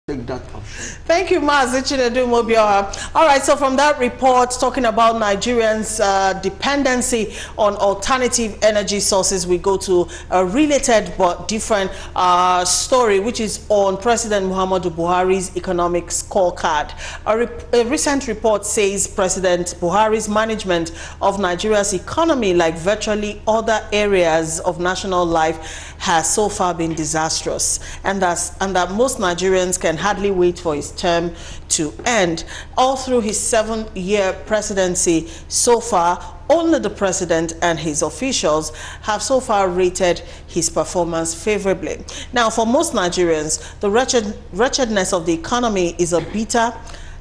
Take that option. Thank you, Mazi. All right, so from that report talking about Nigerians' dependency on alternative energy sources, we go to a related but different story, which is on President Muhammadu Buhari's economic scorecard. A recent report says President Buhari's management of Nigeria's economy, like virtually other areas of national life, has so far been disastrous, and that most Nigerians can hardly wait for his term to end. All through his 7-year presidency so far, only the president and his officials have so far rated his performance favorably. Now, for most Nigerians, the wretchedness of the economy is a bitter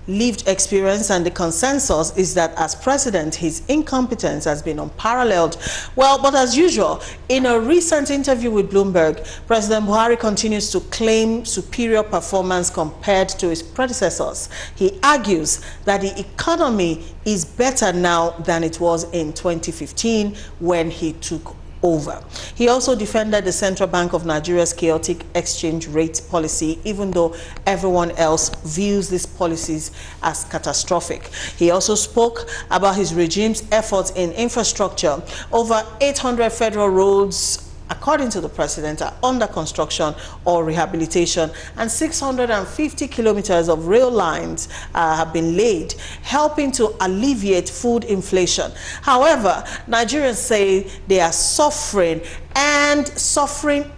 lived experience, and the consensus is that as president, his incompetence has been unparalleled. Well, but as usual, in a recent interview with Bloomberg, President Buhari continues to claim superior performance compared to his predecessors. He argues that the economy is better now than it was in 2015 when he took over. He also defended the Central Bank of Nigeria's chaotic exchange rate policy, even though everyone else views these policies as catastrophic. He also spoke about his regime's efforts in infrastructure. Over 800 federal roads, according to the president, are under construction or rehabilitation, and 650 kilometers of rail lines have been laid, helping to alleviate food inflation. However, Nigerians say they are suffering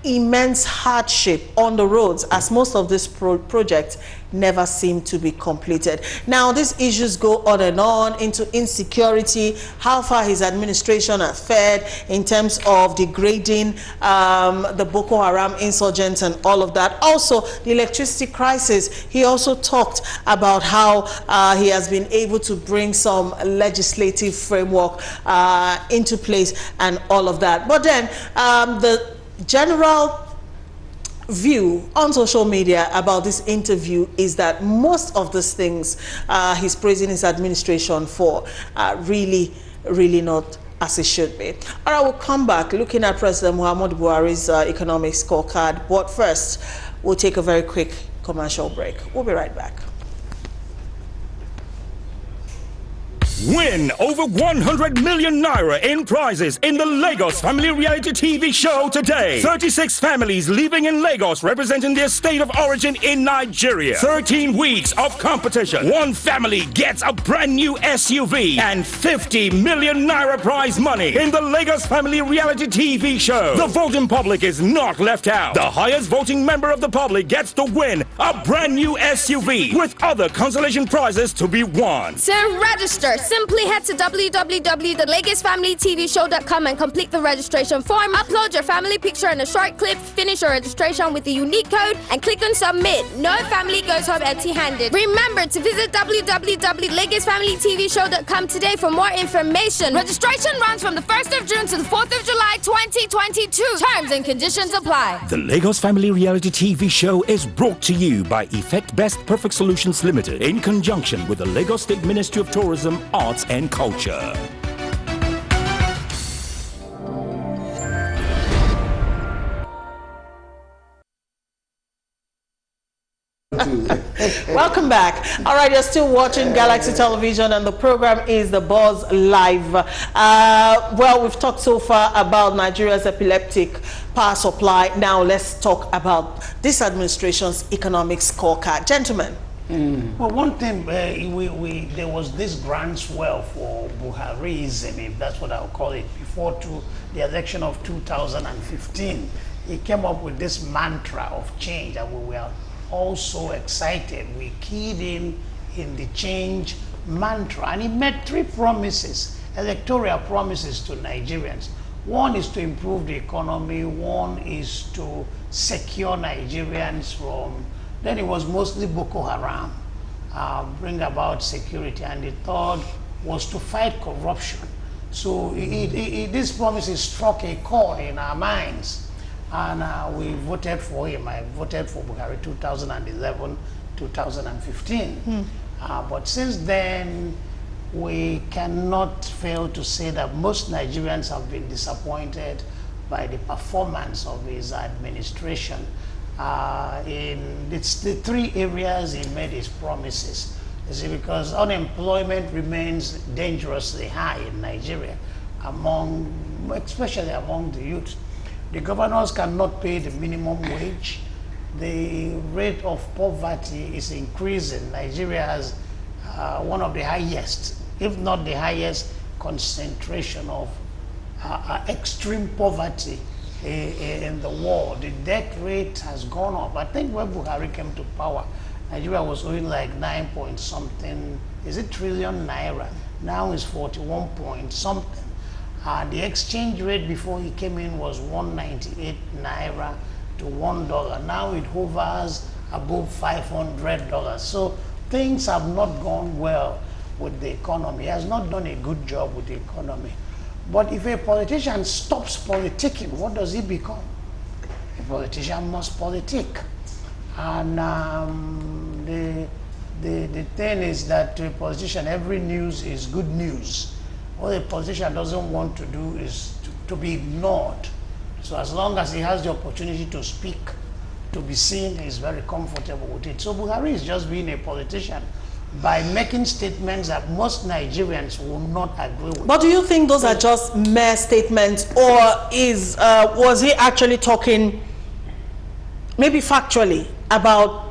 immense hardship on the roads, as most of these projects never seem to be completed. Now, these issues go on and on into insecurity, how far his administration has fared in terms of degrading the Boko Haram insurgents and all of that. Also, the electricity crisis. He also talked about how he has been able to bring some legislative framework into place and all of that. But then the general view on social media about this interview is that most of these things he's praising his administration for are really not as it should be. All right, we'll come back looking at President Muhammadu Buhari's economic scorecard. But first, we'll take a very quick commercial break. We'll be right back. Win over 100 million naira in prizes in the Lagos Family Reality TV show today. 36 families living in Lagos representing their state of origin in Nigeria. 13 weeks of competition. One family gets a brand new SUV and 50 million naira prize money in the Lagos Family Reality TV show. The voting public is not left out. The highest voting member of the public gets to win a brand new SUV with other consolation prizes to be won. To register, simply head to www.thelagosfamilytvshow.com and complete the registration form. Upload your family picture and a short clip. Finish your registration with the unique code and click on submit. No family goes home empty-handed. Remember to visit www.lagosfamilytvshow.com today for more information. Registration runs from the 1st of June to the 4th of July 2022. Terms and conditions apply. The Lagos Family Reality TV show is brought to you by Effect Best Perfect Solutions Limited in conjunction with the Lagos State Ministry of Tourism, Arts and Culture. Welcome back. All right, you're still watching Galaxy Television, and the program is The Buzz Live. Well, we've talked so far about Nigeria's epileptic power supply. Now let's talk about this administration's economic scorecard. Gentlemen. Well, one thing, there was this groundswell for Buhari'S, if that's what I'll call it, before the election of 2015. He came up with this mantra of change, and we were all so excited. We keyed in the change mantra, and he made 3 promises, electoral promises to Nigerians. One is to improve the economy, one is to secure Nigerians from, then it was mostly Boko Haram, bring about security, and the third was to fight corruption. So these promises struck a chord in our minds, and we voted for him. I voted for Buhari 2011, 2015. But since then, we cannot fail to say that most Nigerians have been disappointed by the performance of his administration. It's the three areas he made his promises. You see, because unemployment remains dangerously high in Nigeria, especially among the youth. The governors cannot pay the minimum wage. The rate of poverty is increasing. Nigeria has one of the highest, if not the highest, concentration of extreme poverty in the world. The death rate has gone up. I think when Buhari came to power, Nigeria was owing like 9 point something, is it trillion naira? Now it's 41 point something. The exchange rate before he came in was 198 naira to $1. Now it hovers above $500. So things have not gone well with the economy. He has not done a good job with the economy. But if a politician stops politicking, what does he become? A politician must politic. And the thing is that to a politician, every news is good news. What a politician doesn't want to do is to be ignored. So as long as he has the opportunity to speak, to be seen, he's very comfortable with it. So Buhari is just being a politician by making statements that most Nigerians will not agree with. But do you think those are just mere statements, or was he actually talking, maybe factually, about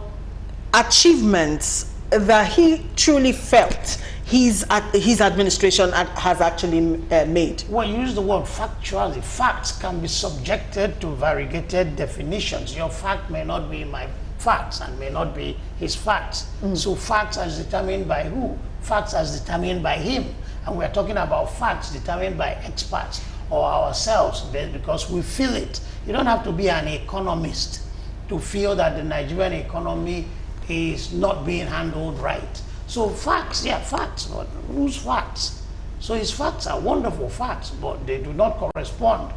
achievements that he truly felt his administration has actually made? Well, you use the word factually. Facts can be subjected to variegated definitions. Your fact may not be my facts and may not be his facts. So facts as determined by who? Facts as determined by him. And we're talking about facts determined by experts or ourselves because we feel it. You don't have to be an economist to feel that the Nigerian economy is not being handled right. So facts, yeah, facts, but whose facts? So his facts are wonderful facts, but they do not correspond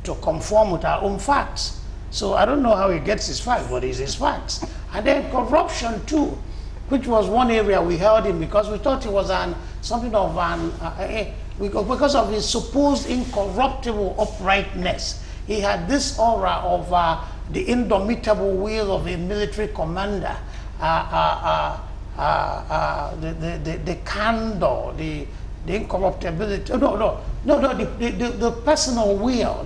to conform with our own facts. So I don't know how he gets his facts, but it's his facts. And then corruption too, which was one area we held him because we thought he was because of his supposed incorruptible uprightness. He had this aura of the indomitable will of a military commander, the candor, the incorruptibility. The personal will,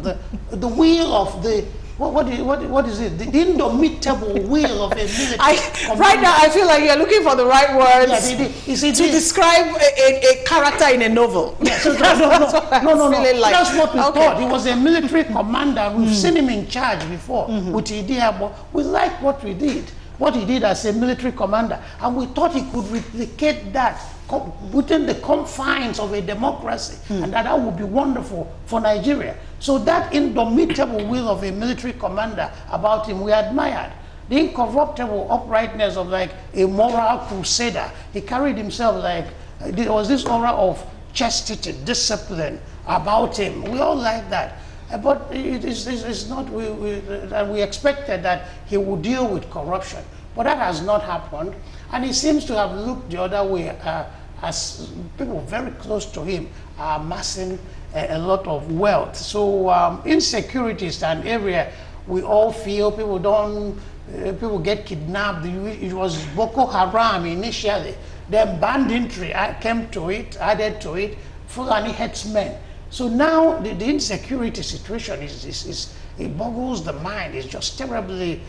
the will of the. What is it? The indomitable will of a military commander. Right now, I feel like you're looking for the right words to describe a character in a novel. Yeah, so no. That's what we thought. He was a military commander. We've seen him in charge before with Idea, but we like what we did. What he did as a military commander, and we thought he could replicate that within the confines of a democracy, and that would be wonderful for Nigeria. So that indomitable will of a military commander about him, we admired. The incorruptible uprightness of like a moral crusader. He carried himself like, there was this aura of chastity, discipline about him. We all like that. But it's not, we expected that he would deal with corruption. But that has not happened. And he seems to have looked the other way as people very close to him are amassing a lot of wealth. So insecurity is an area we all feel. People get kidnapped. It was Boko Haram initially. Then banditry added to it, Fulani headsmen. So now the insecurity situation it boggles the mind. It's just terribly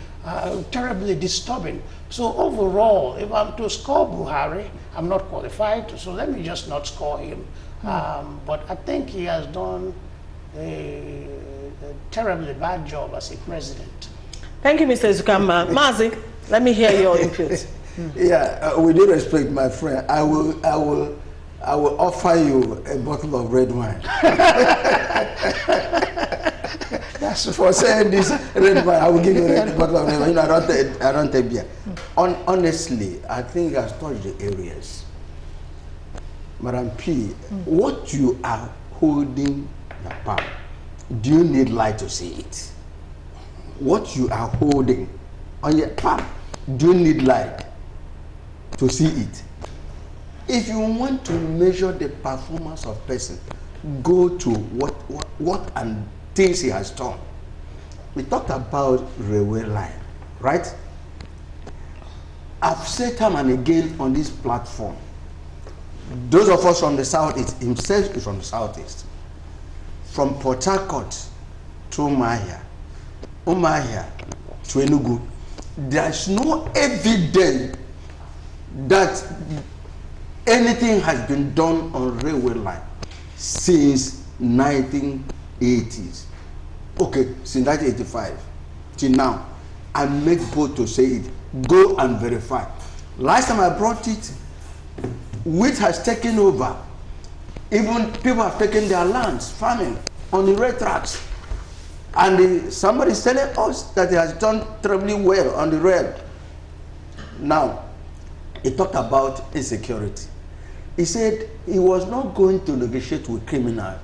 disturbing. So overall, if I'm to score Buhari, I'm not qualified, so let me just not score him. But I think he has done a terribly bad job as a president. Thank you, Mr. Zukama. Mazi, let me hear your input. Yeah, with due respect, my friend, I will offer you a bottle of red wine. That's for saying this red wine. I will give you a bottle of red wine. I don't take beer. Honestly, I think I've touched the areas. Madam P, what you are holding your palm, do you need light to see it? What you are holding on your palm, do you need light to see it? If you want to measure the performance of person, go to what and things he has done. We talked about railway line. right? I've said time and again on this platform, those of us from the southeast, himself is from the southeast, from Port Harcourt to Umahia to Enugu, there's no evidence that anything has been done on railway line since 1980s. Okay, since 1985 till now. I make bold to say it. Go and verify. Last time I brought it, wheat has taken over. Even people have taken their lands, farming on the rail tracks. And somebody is telling us that he has done terribly well on the rail. Now, he talked about insecurity. He said he was not going to negotiate with criminals.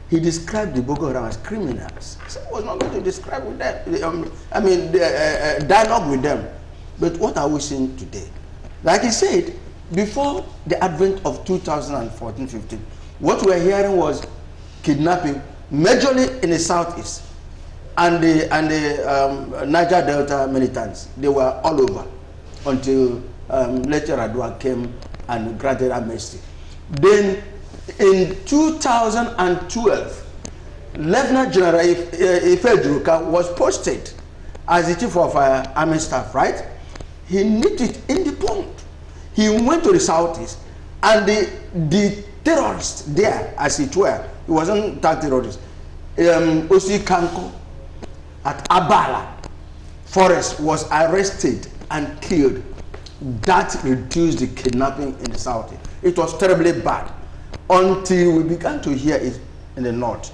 He described the Boko Haram as criminals. He said he was not going to describe with them. Dialogue with them. But what are we seeing today? Like he said, before the advent of 2014-15, what we were hearing was kidnapping, majorly in the southeast, and the Niger Delta militants. They were all over until later Adwa came and granted amnesty. Then in 2012, Lieutenant General Ife Juruka was posted as the chief of army staff, right? He nipped it in the pond. He went to the southeast, and the terrorists there, as it were, it wasn't that terrorist, Osi Kanko at Abala Forest was arrested and killed. That reduced the kidnapping in the south. It was terribly bad until we began to hear it in the north,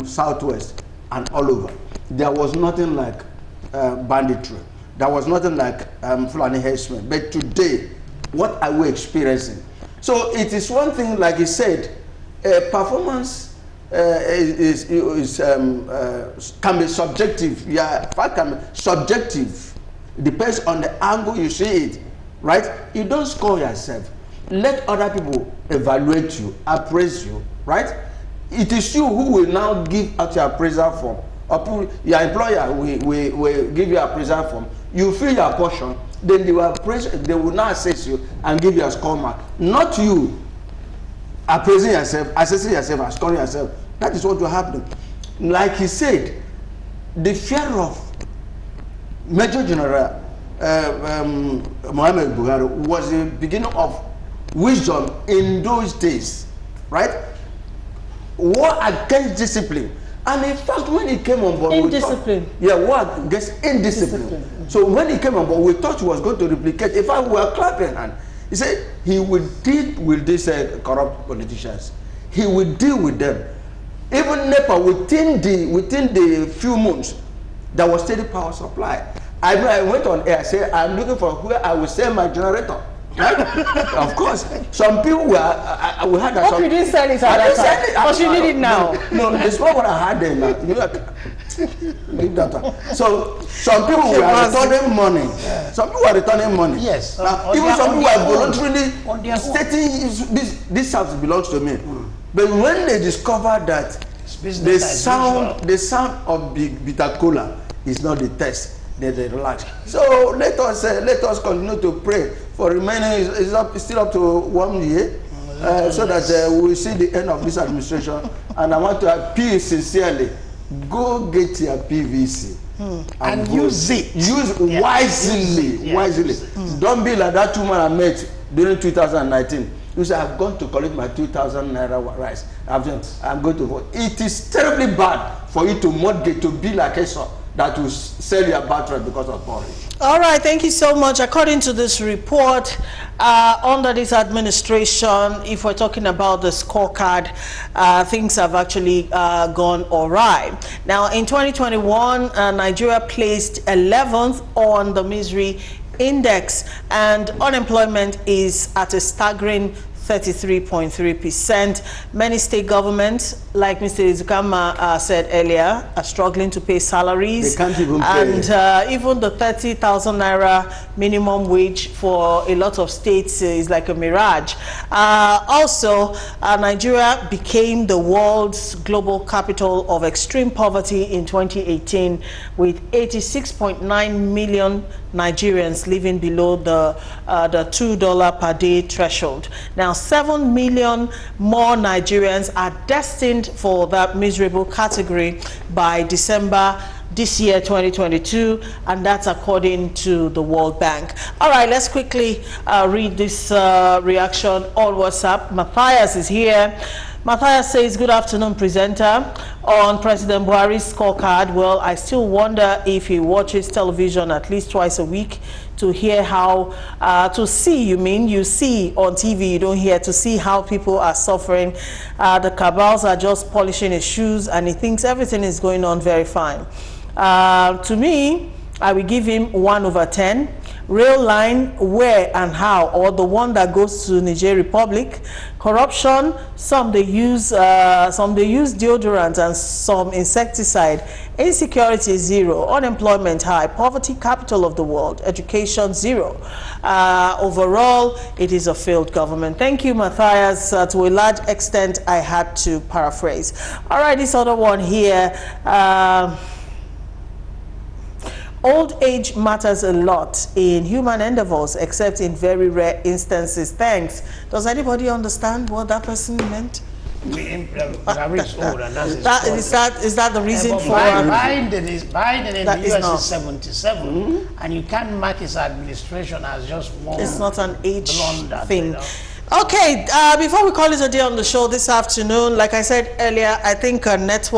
southwest, and all over. There was nothing like banditry. There was nothing like Fulani herdsmen. But today, what are we experiencing? So it is one thing, like he said, performance can be subjective. Yeah, fact can be subjective. It depends on the angle you see it, right? You don't score yourself. Let other people evaluate you, appraise you, right? It is you who will now give out your appraisal form. Or your employer will give you appraisal form. You fill your portion, then they will now assess you and give you a score mark. Not you appraising yourself, assessing yourself, and scoring yourself. That is what will happen. Like he said, the fear of Major General Muhammad Buhari was the beginning of wisdom in those days, right? War against discipline. And in fact, when he came on board, indiscipline. War against indiscipline. So when he came on board, we thought he was going to replicate. In fact, we were clapping hand. He said he would deal with these corrupt politicians. He would deal with them. Even NEPA, within the few months, there was steady power supply. I went on air, I said, I'm looking for where I will sell my generator. Right? Of course, some people were. We had that. Hope you didn't sell it at that time, because you need it now. No, it's not what I had then. Leave that one. So some people were returning money. Yeah. Some people were returning money. Yes. Now, even some people were voluntarily stating this house belongs to me. But when they discovered that the sound of bitter cola is not the test, they relax. So let us continue to pray for remaining. It's still up to 1 year, so that we will see the end of this administration. And I want to appeal sincerely: go get your PVC and use it. Use wisely. Wisely. Don't be like that woman I met during 2019. You say, I've gone to collect my 2,000 naira rice. I'm going to vote. It is terribly bad for you to mortgage, to be like Esau, that will sell your battery because of porridge. All right, thank you so much. According to this report, under this administration, if we're talking about the scorecard, things have actually gone all right. Now, in 2021, Nigeria placed 11th on the misery index, and unemployment is at a staggering 33.3%. Many state governments, like Mr. Izukama said earlier, are struggling to pay salaries. They can't even pay. And even the 30,000 naira minimum wage for a lot of states is like a mirage. Also, Nigeria became the world's global capital of extreme poverty in 2018, with 86.9 million Nigerians living below the $2 per day threshold. Now, 7 million more Nigerians are destined for that miserable category by December this year, 2022, and that's according to the World Bank. All right, let's quickly read this reaction on WhatsApp. Matthias is here. Matthias says, good afternoon, presenter. On President Buhari's scorecard, well, I still wonder if he watches television at least twice a week to hear how, to see, you see on TV, you don't hear, to see how people are suffering. The cabals are just polishing his shoes and he thinks everything is going on very fine. To me, I will give him 1/10. Rail line, where and how, or the one that goes to Niger Republic. Corruption, some they use deodorant and some insecticide. Insecurity, 0. Unemployment, high. Poverty, capital of the world. Education, 0. Overall, it is a failed government. Thank you, Matthias. To a large extent, I had to paraphrase. All right, this other one here. Old age matters a lot in human endeavors, except in very rare instances. Thanks. Does anybody understand what that person meant? Buhari's old, and Is that the reason for Biden in the US is 77, and you can't mark his administration as just one. It's not an age thing. You know? Okay, before we call it a day on the show this afternoon, like I said earlier, I think network